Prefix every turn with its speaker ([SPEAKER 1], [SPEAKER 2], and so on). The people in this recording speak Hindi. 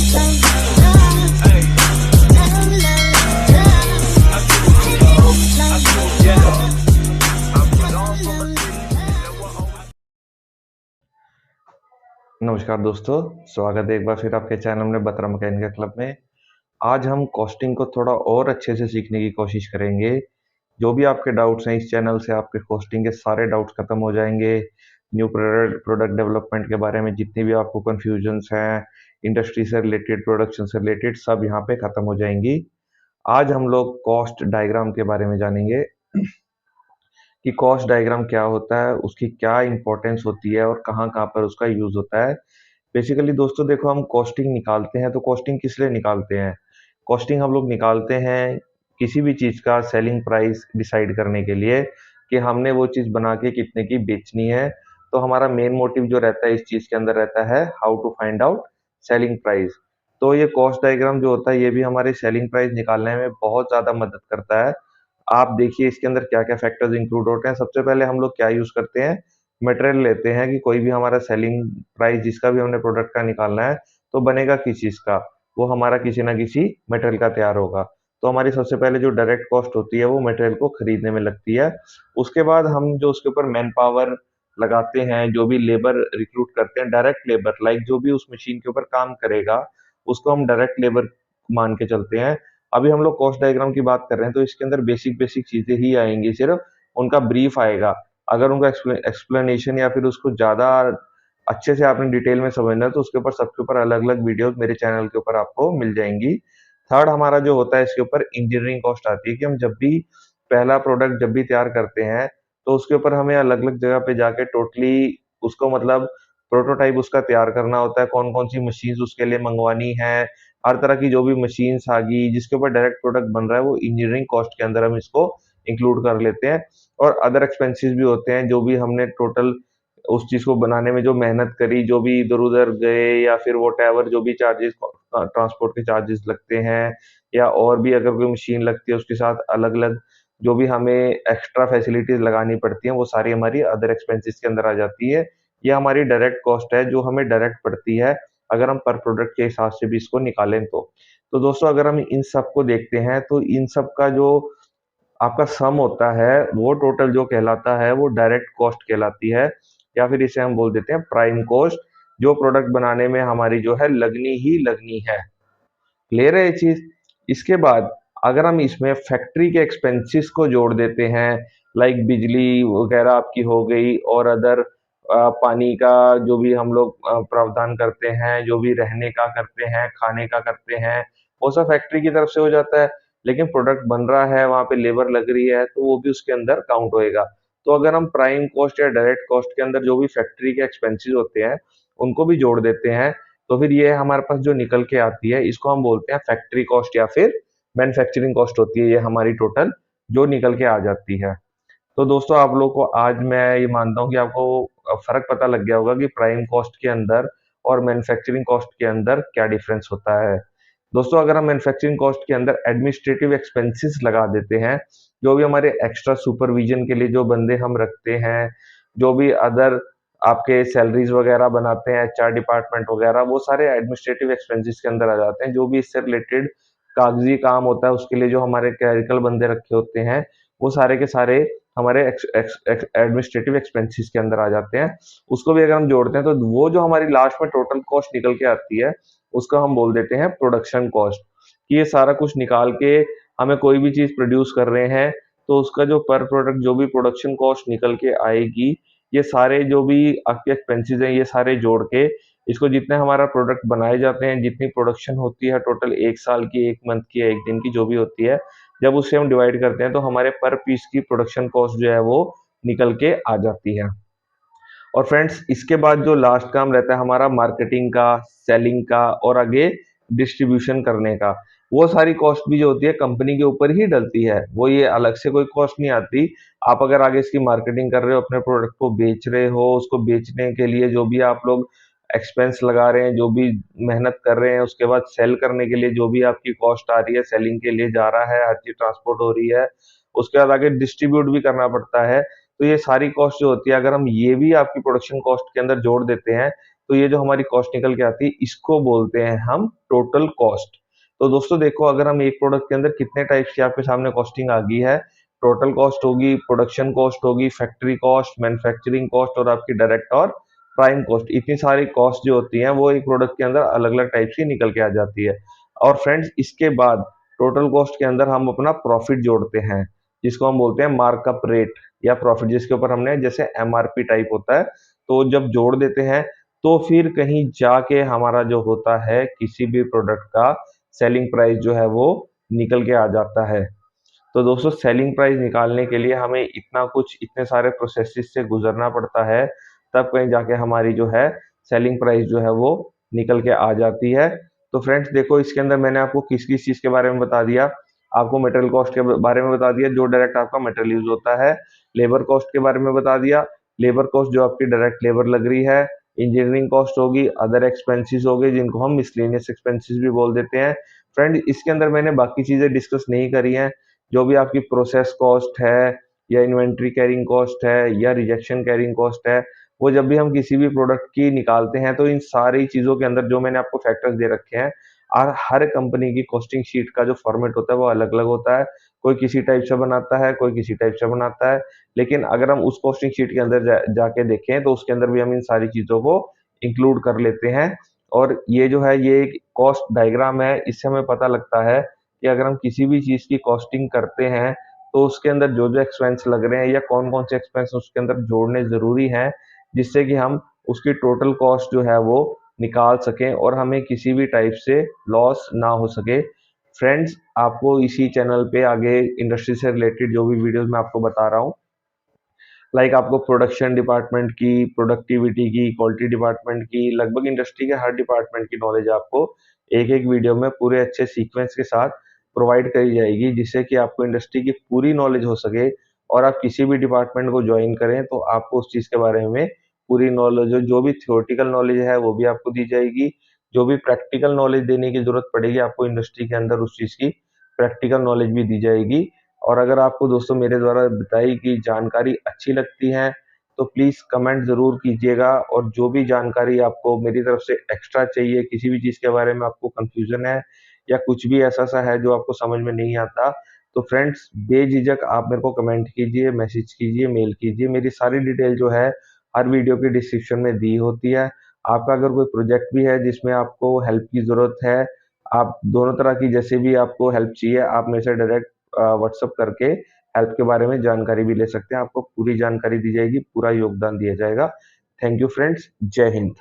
[SPEAKER 1] नमस्कार दोस्तों, स्वागत है एक बार फिर आपके चैनल में बत्रा मैकेनिकल क्लब में। आज हम कॉस्टिंग को थोड़ा और अच्छे से सीखने की कोशिश करेंगे। जो भी आपके डाउट्स हैं, इस चैनल से आपके कॉस्टिंग के सारे डाउट्स खत्म हो जाएंगे। न्यू प्रोडक्ट डेवलपमेंट के बारे में जितनी भी आपको कन्फ्यूजन्स हैं, इंडस्ट्री से रिलेटेड, प्रोडक्शन से रिलेटेड, सब यहाँ पे खत्म हो जाएंगी। आज हम लोग कॉस्ट डायग्राम के बारे में जानेंगे कि कॉस्ट डायग्राम क्या होता है, उसकी क्या इंपॉर्टेंस होती है और कहाँ कहाँ पर उसका यूज होता है। बेसिकली दोस्तों देखो, हम कॉस्टिंग निकालते हैं तो कॉस्टिंग किस लिए निकालते हैं? कॉस्टिंग हम लोग निकालते हैं किसी भी चीज़ का सेलिंग प्राइस डिसाइड करने के लिए कि हमने वो चीज़ बना के कितने की बेचनी है। तो हमारा मेन मोटिव जो रहता है इस चीज़ के अंदर रहता है how to find out selling price. तो ये कॉस्ट डायग्राम जो होता है ये भी हमारे सेलिंग प्राइस निकालने में बहुत ज़्यादा मदद करता है। आप देखिए इसके अंदर क्या-क्या फैक्टर्स इंक्लूड होते हैं। सबसे पहले हम लोग क्या यूज़ करते हैं, मटेरियल लेते हैं कि कोई भी हमारा सेलिंग प्राइस जिसका भी हमने प्रोडक्ट का निकालना है, तो बनेगा किस चीज़ का? वो हमारा किसी ना किसी मटेरियल का तैयार होगा। तो हमारी सबसे पहले जो डायरेक्ट कॉस्ट होती है वो मटेरियल को खरीदने में लगती है। उसके बाद हम जो उसके ऊपर मैन पावर लगाते हैं, जो भी लेबर रिक्रूट करते हैं, डायरेक्ट लेबर लाइक जो भी उस मशीन के ऊपर काम करेगा, उसको हम डायरेक्ट लेबर मान के चलते हैं। अभी हम लोग कॉस्ट डायग्राम की बात कर रहे हैं तो इसके अंदर बेसिक बेसिक चीजें ही आएंगी, सिर्फ उनका ब्रीफ आएगा। अगर उनका एक्सप्लेनेशन या फिर उसको ज्यादा अच्छे से आपने डिटेल में समझना है तो उसके ऊपर सबके ऊपर अलग अलग वीडियोस मेरे चैनल के ऊपर आपको मिल जाएंगी। थर्ड हमारा जो होता है इसके ऊपर इंजीनियरिंग कॉस्ट आती है कि हम जब भी पहला प्रोडक्ट जब भी तैयार करते हैं तो उसके ऊपर हमें अलग अलग जगह पे जाके टोटली उसको मतलब प्रोटोटाइप उसका तैयार करना होता है, कौन कौन सी मशीन उसके लिए मंगवानी है। हर तरह की जो भी मशीन्स आ गई जिसके ऊपर डायरेक्ट प्रोडक्ट बन रहा है वो इंजीनियरिंग कॉस्ट के अंदर हम इसको इंक्लूड कर लेते हैं। और अदर एक्सपेंसेस भी होते हैं, जो भी हमने टोटल उस चीज को बनाने में जो मेहनत करी, जो भी इधर उधर गए या फिर वो टावर जो भी चार्जेस ट्रांसपोर्ट के चार्जेस लगते हैं, या और भी अगर कोई मशीन लगती है उसके साथ अलग अलग जो भी हमें एक्स्ट्रा फैसिलिटीज लगानी पड़ती हैं, वो सारी हमारी अदर एक्सपेंसेस के अंदर आ जाती है। ये हमारी डायरेक्ट कॉस्ट है जो हमें डायरेक्ट पड़ती है अगर हम पर प्रोडक्ट के हिसाब से भी इसको निकालें तो दोस्तों अगर हम इन सब को देखते हैं तो इन सब का जो आपका सम होता है वो टोटल जो कहलाता है वो डायरेक्ट कॉस्ट कहलाती है, या फिर इसे हम बोल देते हैं प्राइम कॉस्ट, जो प्रोडक्ट बनाने में हमारी जो है लगनी ही लगनी है। क्लियर है ये चीज? इसके बाद अगर हम इसमें फैक्ट्री के एक्सपेंसेस को जोड़ देते हैं, लाइक बिजली वगैरह आपकी हो गई और अदर पानी का जो भी हम लोग प्रावधान करते हैं, जो भी रहने का करते हैं, खाने का करते हैं, वो सब फैक्ट्री की तरफ से हो जाता है। लेकिन प्रोडक्ट बन रहा है, वहां पे लेबर लग रही है, तो वो भी उसके अंदर काउंट होएगा। तो अगर हम प्राइम कॉस्ट या डायरेक्ट कॉस्ट के अंदर जो भी फैक्ट्री के एक्सपेंसेस होते हैं उनको भी जोड़ देते हैं, तो फिर ये हमारे पास जो निकल के आती है इसको हम बोलते हैं फैक्ट्री कॉस्ट या फिर मैन्युफैक्चरिंग कॉस्ट होती है, ये हमारी टोटल जो निकल के आ जाती है। तो दोस्तों आप लोग को आज मैं ये मानता हूँ कि आपको फर्क पता लग गया होगा कि प्राइम कॉस्ट के अंदर और मैन्युफैक्चरिंग कॉस्ट के अंदर क्या डिफरेंस होता है। दोस्तों अगर हम मैन्युफैक्चरिंग कॉस्ट के अंदर एडमिनिस्ट्रेटिव एक्सपेंसेस लगा देते हैं, जो भी हमारे एक्स्ट्रा सुपरविजन के लिए जो बंदे हम रखते हैं, जो भी अदर आपके सैलरीज वगैरह बनाते हैं, एचआर डिपार्टमेंट वगैरह, वो सारे एडमिनिस्ट्रेटिव एक्सपेंसेस के अंदर आ जाते हैं। जो भी इससे रिलेटेड कागजी काम होता है उसके लिए जो हमारे क्लरिकल बंदे रखे होते हैं, वो सारे के सारे हमारे एडमिनिस्ट्रेटिव एक्सपेंसेस के अंदर आ जाते हैं। उसको भी अगर हम जोड़ते हैं तो वो जो हमारी लास्ट में टोटल कॉस्ट निकल के आती है उसको हम बोल देते हैं प्रोडक्शन कॉस्ट। कि ये सारा कुछ निकाल के हमें कोई भी चीज प्रोड्यूस कर रहे हैं तो उसका जो पर प्रोडक्ट जो भी प्रोडक्शन कॉस्ट निकल के आएगी, ये सारे जो भी आपके एक्सपेंसेस हैं ये सारे जोड़ के इसको जितने हमारा प्रोडक्ट बनाए जाते हैं, जितनी प्रोडक्शन होती है टोटल एक साल की, एक मंथ की, एक दिन की जो भी होती है, जब उससे हम डिवाइड करते हैं तो हमारे पर पीस की प्रोडक्शन कॉस्ट जो है वो निकल के आ जाती है। और फ्रेंड्स इसके बाद जो लास्ट काम रहता है हमारा मार्केटिंग का, सेलिंग का और आगे डिस्ट्रीब्यूशन करने का, वो सारी कॉस्ट भी जो होती है कंपनी के ऊपर ही डलती है, वो ये अलग से कोई कॉस्ट नहीं आती। आप अगर आगे इसकी मार्केटिंग कर रहे हो, अपने प्रोडक्ट को बेच रहे हो, उसको बेचने के लिए जो भी आप लोग एक्सपेंस लगा रहे हैं, जो भी मेहनत कर रहे हैं, उसके बाद सेल करने के लिए जो भी आपकी कॉस्ट आ रही है, सेलिंग के लिए जा रहा है, हर चीज ट्रांसपोर्ट हो रही है, उसके बाद आगे डिस्ट्रीब्यूट भी करना पड़ता है। तो ये सारी कॉस्ट जो होती है अगर हम ये भी आपकी प्रोडक्शन कॉस्ट के अंदर जोड़ देते हैं, तो ये जो हमारी कॉस्ट निकल के आती है इसको बोलते हैं हम टोटल कॉस्ट। तो दोस्तों देखो, अगर हम एक प्रोडक्ट के अंदर कितने टाइप्स की आपके सामने कॉस्टिंग आ गई है। टोटल कॉस्ट होगी, प्रोडक्शन कॉस्ट होगी, फैक्ट्री कॉस्ट, मैन्युफैक्चरिंग कॉस्ट और आपकी डायरेक्ट और प्राइम कॉस्ट। इतनी सारी कॉस्ट जो होती हैं वो एक प्रोडक्ट के अंदर अलग अलग टाइप की निकल के आ जाती है। और फ्रेंड्स, इसके बाद टोटल कॉस्ट के अंदर हम अपना प्रॉफिट जोड़ते हैं, जिसको हम बोलते हैं मार्कअप रेट या प्रॉफिट, जिसके ऊपर हमने जैसे एमआरपी टाइप होता है तो जब जोड़ देते हैं तो फिर कहीं जाके हमारा जो होता है किसी भी प्रोडक्ट का सेलिंग प्राइस जो है वो निकल के आ जाता है। तो दोस्तों, सेलिंग प्राइस निकालने के लिए हमें इतना कुछ, इतने सारे प्रोसेसेस से गुजरना पड़ता है, तब कहीं जाके हमारी जो है सेलिंग प्राइस जो है वो निकल के आ जाती है। तो फ्रेंड्स देखो, इसके अंदर मैंने आपको किस किस चीज के बारे में बता दिया। आपको मटेरियल कॉस्ट के बारे में बता दिया, जो डायरेक्ट आपका मटेरियल यूज होता है। लेबर कॉस्ट के बारे में बता दिया, लेबर कॉस्ट जो आपकी डायरेक्ट लेबर लग रही है। इंजीनियरिंग कॉस्ट होगी, अदर एक्सपेंसेस हो गए जिनको हम मिसलेनियस एक्सपेंसेस भी बोल देते हैं। फ्रेंड, इसके अंदर मैंने बाकी चीजें डिस्कस नहीं करी हैं, जो भी आपकी प्रोसेस कॉस्ट है या इन्वेंट्री कैरिंग कॉस्ट है या रिजेक्शन कैरिंग कॉस्ट है, वो जब भी हम किसी भी प्रोडक्ट की निकालते हैं तो इन सारी चीजों के अंदर जो मैंने आपको फैक्टर्स दे रखे हैं, और हर कंपनी की कॉस्टिंग शीट का जो फॉर्मेट होता है वो अलग अलग होता है। कोई किसी टाइप से बनाता है, कोई किसी टाइप से बनाता है। लेकिन अगर हम उस कॉस्टिंग शीट के अंदर जाके देखें तो उसके अंदर भी हम इन सारी चीजों को इंक्लूड कर लेते हैं। और ये जो है ये एक कॉस्ट डायग्राम है, इससे हमें पता लगता है कि अगर हम किसी भी चीज की कॉस्टिंग करते हैं तो उसके अंदर जो जो एक्सपेंस लग रहे हैं या कौन कौन से एक्सपेंस उसके अंदर जोड़ने जरूरी हैं, जिससे कि हम उसकी टोटल कॉस्ट जो है वो निकाल सकें और हमें किसी भी टाइप से लॉस ना हो सके। फ्रेंड्स, आपको इसी चैनल पे आगे इंडस्ट्री से रिलेटेड जो भी वीडियोस मैं आपको बता रहा हूँ, लाइक आपको प्रोडक्शन डिपार्टमेंट की, प्रोडक्टिविटी की, क्वालिटी डिपार्टमेंट की, लगभग इंडस्ट्री के हर डिपार्टमेंट की नॉलेज आपको एक एक वीडियो में पूरे अच्छे सीक्वेंस के साथ प्रोवाइड करी जाएगी, जिससे कि आपको इंडस्ट्री की पूरी नॉलेज हो सके और आप किसी भी डिपार्टमेंट को ज्वाइन करें तो आपको उस चीज़ के बारे में पूरी नॉलेज हो। जो भी थियोरटिकल नॉलेज है वो भी आपको दी जाएगी, जो भी प्रैक्टिकल नॉलेज देने की जरूरत पड़ेगी आपको इंडस्ट्री के अंदर उस चीज़ की प्रैक्टिकल नॉलेज भी दी जाएगी। और अगर आपको दोस्तों मेरे द्वारा बताई गई जानकारी अच्छी लगती है तो प्लीज़ कमेंट ज़रूर कीजिएगा। और जो भी जानकारी आपको मेरी तरफ से एक्स्ट्रा चाहिए, किसी भी चीज़ के बारे में आपको कंफ्यूजन है या कुछ भी ऐसा सा है जो आपको समझ में नहीं आता, तो फ्रेंड्स बेझिझक आप मेरे को कमेंट कीजिए, मैसेज कीजिए, मेल कीजिए। मेरी सारी डिटेल जो है हर वीडियो की डिस्क्रिप्शन में दी होती है। आपका अगर कोई प्रोजेक्ट भी है जिसमें आपको हेल्प की ज़रूरत है, आप दोनों तरह की जैसे भी आपको हेल्प चाहिए, आप मेरे से डायरेक्ट व्हाट्सअप करके हेल्प के बारे में जानकारी भी ले सकते हैं। आपको पूरी जानकारी दी जाएगी, पूरा योगदान दिया जाएगा। थैंक यू फ्रेंड्स, जय हिंद।